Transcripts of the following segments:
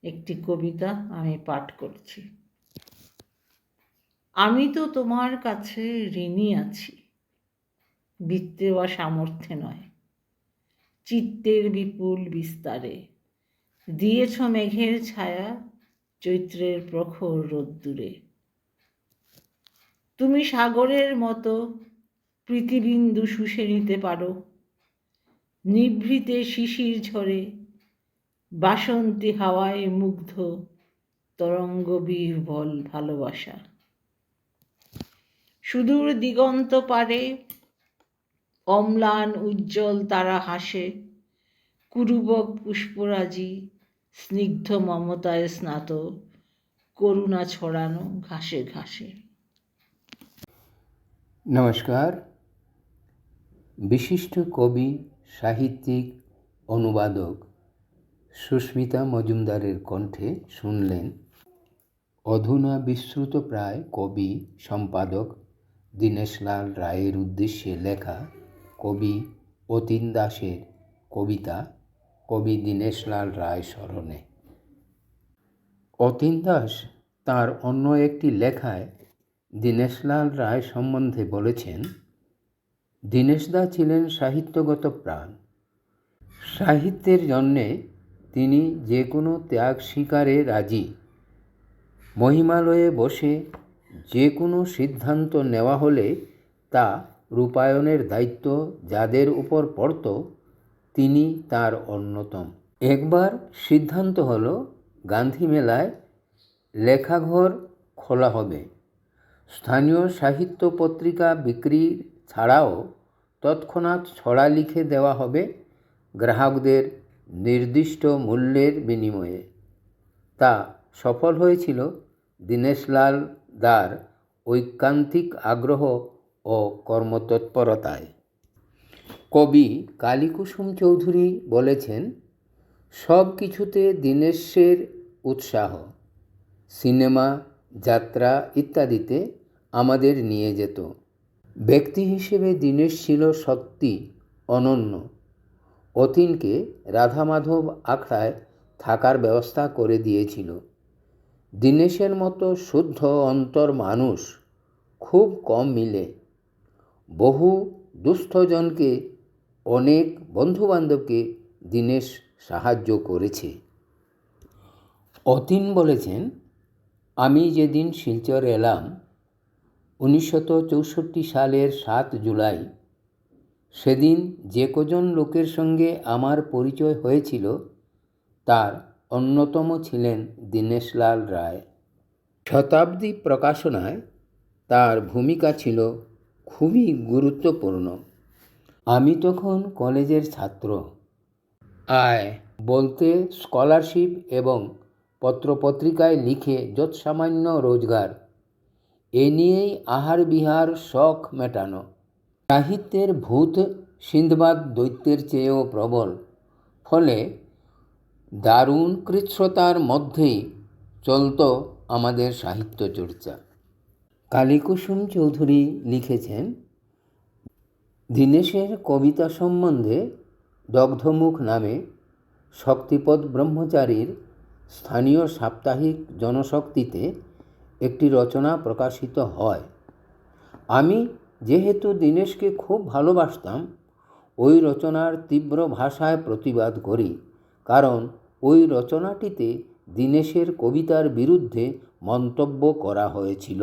একটি কবিতা আমি পাঠ করছি। আমি তো তোমার কাছে ঋণী আছি, বৃত্তে বা সামর্থ্যে নয়, চিত্তের বিপুল বিস্তারে দিয়েছ মেঘের ছায়া, চৈত্রের প্রখর রোদ্দুরে। তুমি সাগরের মতো প্রীতিবিন্দু শুষে নিতে পারো, নিভৃতে শিশির ঝরে বাসন্তী হাওয়ায় মুগ্ধ তরঙ্গ বিহ্বল ভালোবাসা। সুদূর দিগন্ত পারে অম্লান উজ্জ্বল তারা হাসে, কুরুবক পুষ্পরাজি স্নিগ্ধ মমতায় স্নাত, করুণা ছড়ানো ঘাসে ঘাসে। নমস্কার। বিশিষ্ট কবি, সাহিত্যিক, অনুবাদক সুস্মিতা মজুমদারের কণ্ঠে শুনলেন অধুনা বিস্মৃতপ্রায় কবি সম্পাদক দীনেশলাল রায়ের উদ্দেশ্যে লেখা কবি অতীন দাসের কবিতা কবি দীনেশলাল রায় স্মরণে। অতীন দাস তাঁর অন্য একটি লেখায় দীনেশলাল রায় সম্বন্ধে বলেছেন, দীনেশদা ছিলেন সাহিত্যগত প্রাণ। সাহিত্যের জন্যে তিনি যে কোনো ত্যাগ স্বীকারে রাজি। মহিমালয়ে বসে যে কোনো সিদ্ধান্ত নেওয়া হলে তা রূপায়ণের দায়িত্ব যাদের উপর পড়ত, তিনি তার অন্যতম। একবার সিদ্ধান্ত হলো গান্ধী মেলায় লেখাঘর খোলা হবে। স্থানীয় সাহিত্য পত্রিকা বিক্রি ছাড়াও তৎক্ষণাৎ ছড়া লিখে দেওয়া হবে গ্রাহকদের নির্দিষ্ট মূল্যের বিনিময়ে। তা সফল হয়েছিল দীনেশলাল দার ঐকান্তিক আগ্রহ ও কর্মতৎপরতায়। কবি কালীকুসুম চৌধুরী বলেছেন, সব কিছুতে দীনেশের উৎসাহ। সিনেমা, যাত্রা ইত্যাদিতে আমাদের নিয়ে যেত। ব্যক্তি হিসেবে দীনেশ ছিল সত্যি অনন্য। অতীনকে রাধামাধব আখড়ায় থাকার ব্যবস্থা করে দিয়েছিল। দীনেশের মতো শুদ্ধ অন্তর মানুষ খুব কম মিলে। বহু দুস্থজনকে, অনেক বন্ধুবান্ধবকে দীনেশ সাহায্য করেছে। অতীন বলেছেন, আমি যেদিন শিলচর এলাম 1964 সালের 7 জুলাই, সেদিন যে কজন লোকের সঙ্গে আমার পরিচয় হয়েছিল তার অন্যতম ছিলেন দীনেশলাল রায়। শতাব্দী প্রকাশনায় তার ভূমিকা ছিল খুবই গুরুত্বপূর্ণ। আমি তখন কলেজের ছাত্র। আয় বলতে স্কলারশিপ এবং পত্রপত্রিকায় লিখে যৎসামান্য রোজগার, এ নিয়েই আহার বিহার শখ মেটানো। সাহিত্যের ভূত সিন্দবাদ দৈত্যের চেয়েও প্রবল, ফলে দারুণ কৃচ্ছ্রতার মধ্যেই চলত আমাদের সাহিত্য চর্চা। কালীকুসুম চৌধুরী লিখেছেন, দীনেশের কবিতা সম্বন্ধে দগ্ধমুখ নামে শক্তিপদ ব্রহ্মচারীর স্থানীয় সাপ্তাহিক জনশক্তিতে একটি রচনা প্রকাশিত হয়। আমি যেহেতু দীনেশকে খুব ভালোবাসতাম, ওই রচনার তীব্র ভাষায় প্রতিবাদ করি, কারণ ওই রচনাটিতে দীনেশের কবিতার বিরুদ্ধে মন্তব্য করা হয়েছিল।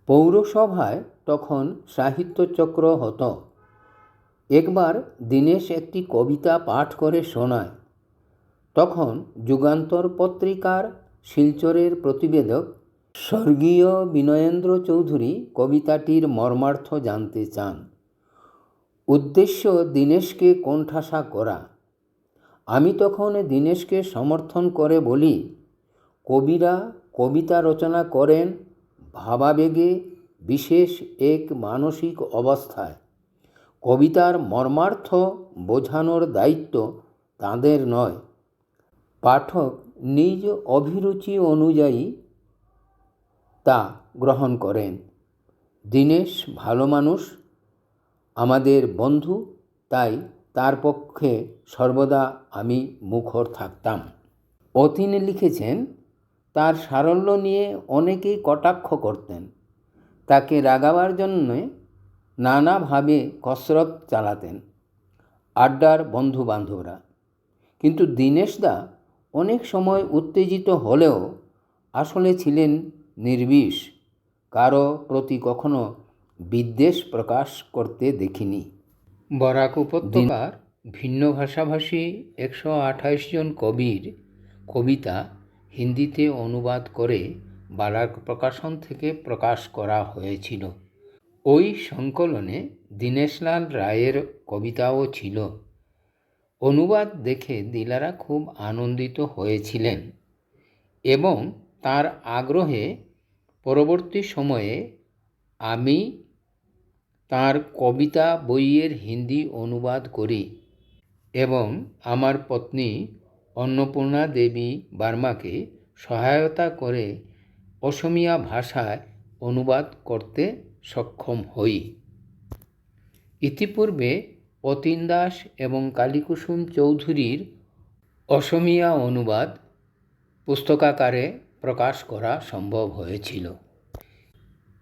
পৌরসভায় তখন সাহিত্যচক্র হতো। একবার দীনেশ একটি কবিতা পাঠ করে শোনায়। তখন যুগান্তর পত্রিকার শিলচরের প্রতিবেদক স্বর্গীয় বিনয়েন্দ্র চৌধুরী কবিতাটির মর্মার্থ জানতে চান। উদ্দেশ্য দীনেশকে কোণঠাসা করা। আমি তখন দীনেশকে সমর্থন করে বলি, কবিরা কবিতা রচনা করেন ভাবাবেগে, বিশেষ এক মানসিক অবস্থায়। কবিতার মর্মার্থ বোঝানোর দায়িত্ব তাঁদের নয়। পাঠক নিজ অভিরুচি অনুযায়ী তা গ্রহণ করেন। দীনেশ ভালো মানুষ, আমাদের বন্ধু, তাই তার পক্ষে সর্বদা আমি মুখর থাকতাম। তিনি লিখেছেন, তার সারল্য নিয়ে অনেকেই কটাক্ষ করতেন, তাকে রাগাবার জন্যে নানাভাবে কসরত চালাতেন আড্ডার বন্ধুবান্ধবরা। কিন্তু দীনেশদা অনেক সময় উত্তেজিত হলেও আসলে ছিলেন নির্বিষ, কারো প্রতি কখনো বিদ্বেষ প্রকাশ করতে দেখিনি। বরাক উপত্যকার ভিন্ন ভাষাভাষী 128 জন কবির কবিতা হিন্দিতে অনুবাদ করে বারাক প্রকাশন থেকে প্রকাশ করা হয়েছিল। ওই সংকলনে দীনেশলাল রায়ের কবিতাও ছিল। অনুবাদ দেখে দিলারা খুব আনন্দিত হয়েছিলেন এবং তার আগ্রহে পরবর্তী সময়ে আমি তার কবিতা বইয়ের হিন্দি অনুবাদ করি এবং আমার পত্নী অন্নপূর্ণা দেবী বার্মাকে সহায়তা করে অসমীয়া ভাষায় অনুবাদ করতে সক্ষম হই। ইতিপূর্বে অতীন দাস এবং কালীকুসুম চৌধুরীর অসমীয়া অনুবাদ পুস্তকাকারে প্রকাশ করা সম্ভব হয়েছিল।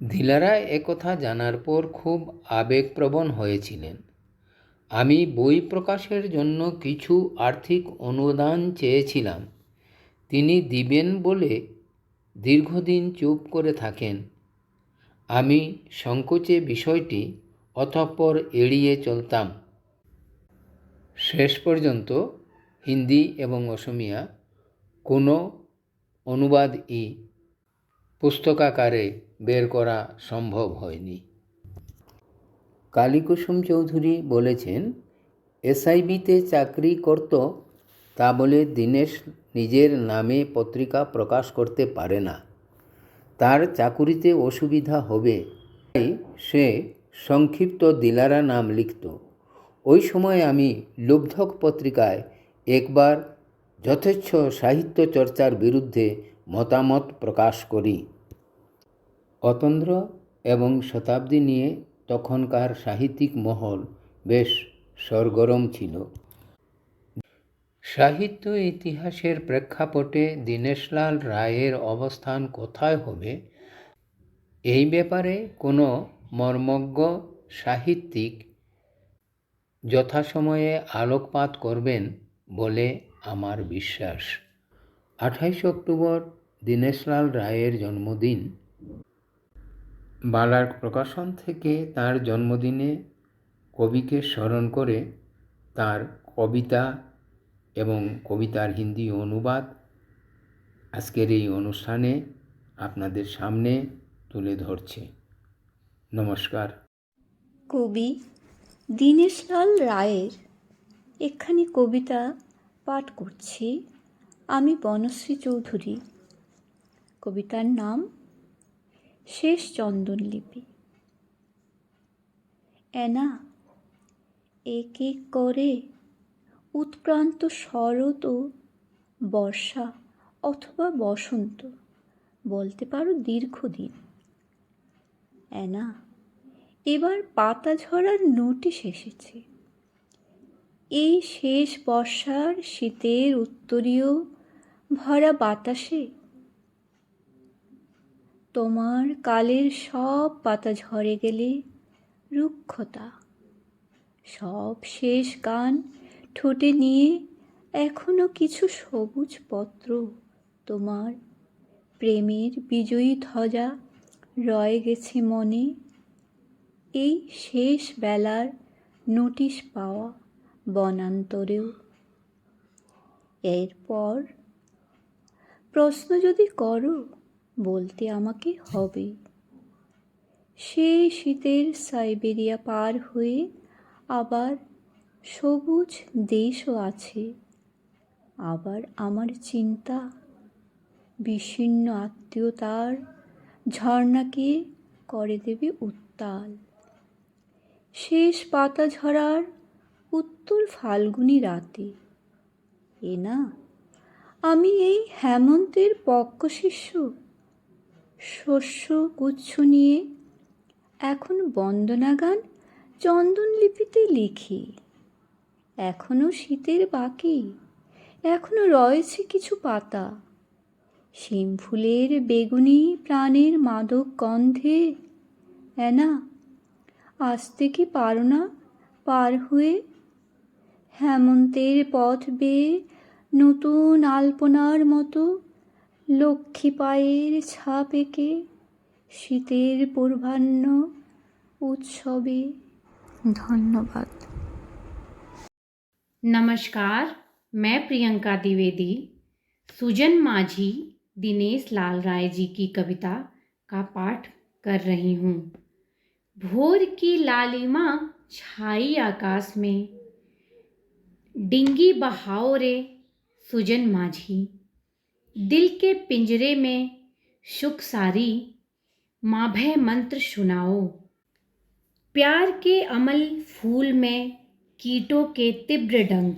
দিলারা একথা জানার পর খুব আবেগপ্রবণ হয়েছিলেন। আমি বই প্রকাশের জন্য কিছু আর্থিক অনুদান চেয়েছিলাম। তিনি দিবেন বলে দীর্ঘদিন চুপ করে থাকেন। আমি সংকোচে বিষয়টি অতঃপর এড়িয়ে চলতাম। শেষ পর্যন্ত হিন্দি এবং অসমীয়া কোনো অনুবাদই পুস্তকাকারে বের করা সম্ভব হয়নি। কালীকুসুম চৌধুরী বলেছেন, এসআইবিতে চাকরি করত, তা বলে দীনেশ নিজের নামে পত্রিকা প্রকাশ করতে পারে না। তার চাকুরিতে অসুবিধা হবে, তাই সে সংক্ষিপ্ত দিলারা নাম লিখত। ওই সময় আমি লুব্ধক পত্রিকায় একবার যথেচ্ছ সাহিত্য চর্চার বিরুদ্ধে মতামত প্রকাশ করি। অতন্দ্র এবং শতাব্দী নিয়ে তখনকার সাহিত্যিক মহল বেশ সরগরম ছিল। সাহিত্য ইতিহাসের প্রেক্ষাপটে দীনেশলাল রায়ের অবস্থান কোথায় হবে, এই ব্যাপারে কোনো মর্মজ্ঞ সাহিত্যিক যথাসময়ে আলোকপাত করবেন বলে আমার বিশ্বাস। 28 অক্টোবর দীনেশলাল রায়ের জন্মদিন। বালার্ক প্রকাশন থেকে তার জন্মদিনে কবিকে স্মরণ করে তার কবিতা এবং কবিতার হিন্দি অনুবাদ আজকের এই অনুষ্ঠানে আপনাদের সামনে তুলে ধরছে। নমস্কার। কবি দীনেশলাল রায়ের একখানি কবিতা পাঠ করছি আমি, বনশ্রী চৌধুরী। কবিতার নাম শেষ চন্দনলিপি। এনা এক এক করে উৎক্রান্ত শরৎ ও বর্ষা অথবা বসন্ত, বলতে পারো দীর্ঘদিন। এনা এবার পাতা ঝরার নোটিশ এসেছে। এই শেষ বর্ষার শীতের উত্তরীয় ভরা বাতাসে তোমার কালের সব পাতা ঝরে গেলে রুক্ষতা, সব শেষ গান ঠোঁটে নিয়ে এখনো কিছু সবুজ পত্র তোমার প্রেমের বিজয়ী ধ্বজা রয়ে গেছে মনে। এই শেষ বেলার নোটিশ পাওয়া বনান্তরেও। এরপর প্রশ্ন যদি করো, বলতে আমাকে হবে, সেই শীতের সাইবেরিয়া পার হয়ে আবার সবুজ দেশও আছে। আবার আমার চিন্তা বিচ্ছিন্ন আত্মীয়তার ঝর্ণাকে করে দেবে উত্তাল। শেষ পাতা ঝরার উত্তর ফাল্গুনি রাতে এনা আমি এই হেমন্তের পক্কশিষ্য শস্য গুচ্ছ নিয়ে এখন বন্দনাগান চন্দনলিপিতে লিখি। এখনো শীতের বাকি, এখনো রয়েছে কিছু পাতা, শিম ফুলের বেগুনি প্রাণের মাদক গন্ধে। অ্যানা, আসতে কি পারো না পার হয়ে হেমন্তের পথ বেয়ে নতুন আলপনার মতো লক্ষ্মী পায়ের ছাপ এঁকে শীতের পূর্বাহ্ন উৎসবে। ধন্যবাদ। नमस्कार, मैं प्रियंका द्विवेदी सुजन माझी दिनेश लाल राय जी की कविता का पाठ कर रही हूँ। भोर की लालिमा छाई आकाश में, डिंगी बहाओ रे सुजन माझी। दिल के पिंजरे में सुख सारी, माभे मंत्र सुनाओ। प्यार के अमल फूल में कीटों के तीव्र डंक,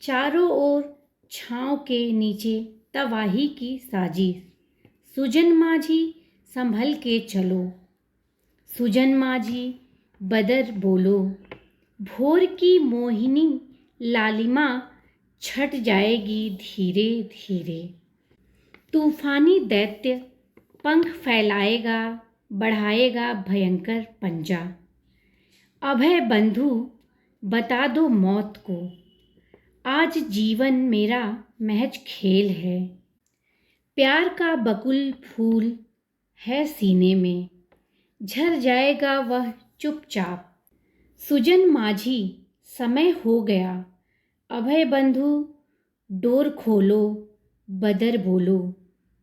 चारों ओर छाँव के नीचे तबाही की साजिश। सुजन माझी संभल के चलो, सुजन माझी बदर बोलो। भोर की मोहिनी लालिमा छट जाएगी धीरे धीरे। तूफानी दैत्य पंख फैलाएगा, बढ़ाएगा भयंकर पंजा। अभय बंधु बता दो मौत को, आज जीवन मेरा महज खेल है। प्यार का बकुल फूल है सीने में, झर जाएगा वह चुपचाप। सुजन माझी समय हो गया, अभय बंधु डोर खोलो, बदर बोलो।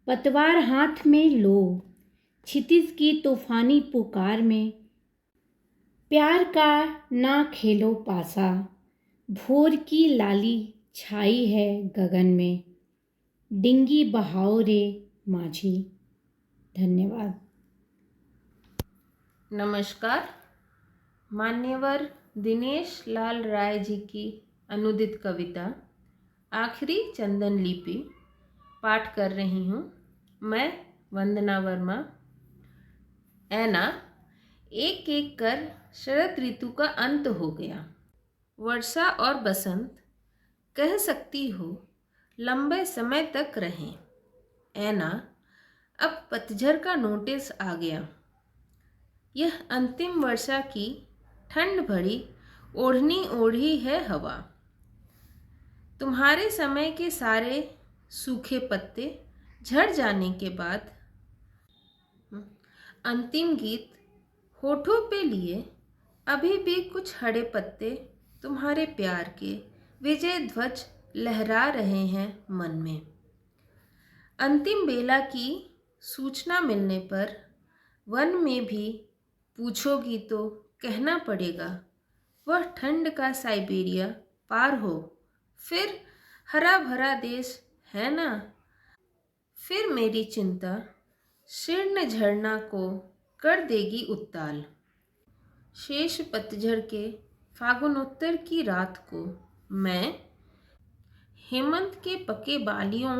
पतवार हाथ में लो, क्षितिज की तूफानी पुकार में। प्यार का ना खेलो पासा, भोर की लाली छाई है गगन में। डिंगी बहाओ रे माझी। धन्यवाद। नमस्कार, मान्यवर दिनेश लाल राय जी की अनुदित कविता आखिरी चंदन लिपि पाठ कर रही हूँ। मैं वंदना वर्मा। ऐना, एक एक कर शरद ऋतु का अंत हो गया। वर्षा और बसंत कह सकती हो लंबे समय तक रहें। ऐना, अब पतझड़ का नोटिस आ गया। यह अंतिम वर्षा की ठंड भरी ओढ़नी ओढ़ी है हवा। तुम्हारे समय के सारे सूखे पत्ते झड़ जाने के बाद अंतिम गीत होठों पे लिए अभी भी कुछ हरे पत्ते तुम्हारे प्यार के विजय ध्वज लहरा रहे हैं मन में। अंतिम बेला की सूचना मिलने पर वन में भी पूछोगी तो कहना पड़ेगा, वह ठंड का साइबेरिया पार हो। फिर हरा भरा देश है ना। फिर मेरी चिंता शीर्ण झरना को कर देगी उत्ताल। शेष पतझड़ के फागुनोत्तर की रात को मैं हेमंत के पके बालियों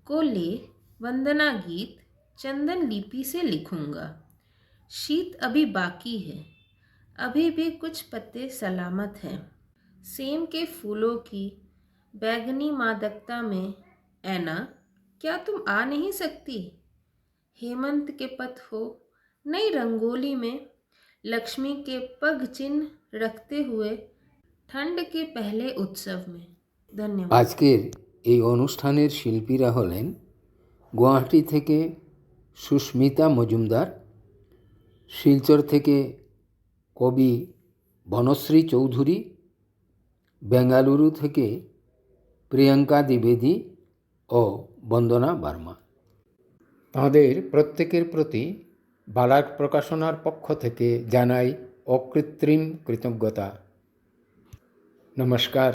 को ले वंदना गीत चंदन लिपि से लिखूंगा। शीत अभी बाकी है, अभी भी कुछ पत्ते सलामत हैं। सेम के फूलों की बैगनी मादकता में ऐना, क्या तुम आ नहीं सकती? हेमंत के पथ हो नई रंगोली में, लक्ष्मी के पग चिन्ह रखते हुए ठंड के पहले उत्सव में। धन्यवाद। আজকের এই অনুষ্ঠানের শিল্পীরা হলেন গুয়াহাটি থেকে সুস্মিতা মজুমদার, শিলচর থেকে কবি বনশ্রী চৌধুরী, বেঙ্গালুরু থেকে প্রিয়াঙ্কা দ্বিবেদী ও বন্দনা বার্মা। তাঁদের প্রত্যেকের প্রতি বালাক প্রকাশনার পক্ষ থেকে জানাই অকৃত্রিম কৃতজ্ঞতা। নমস্কার।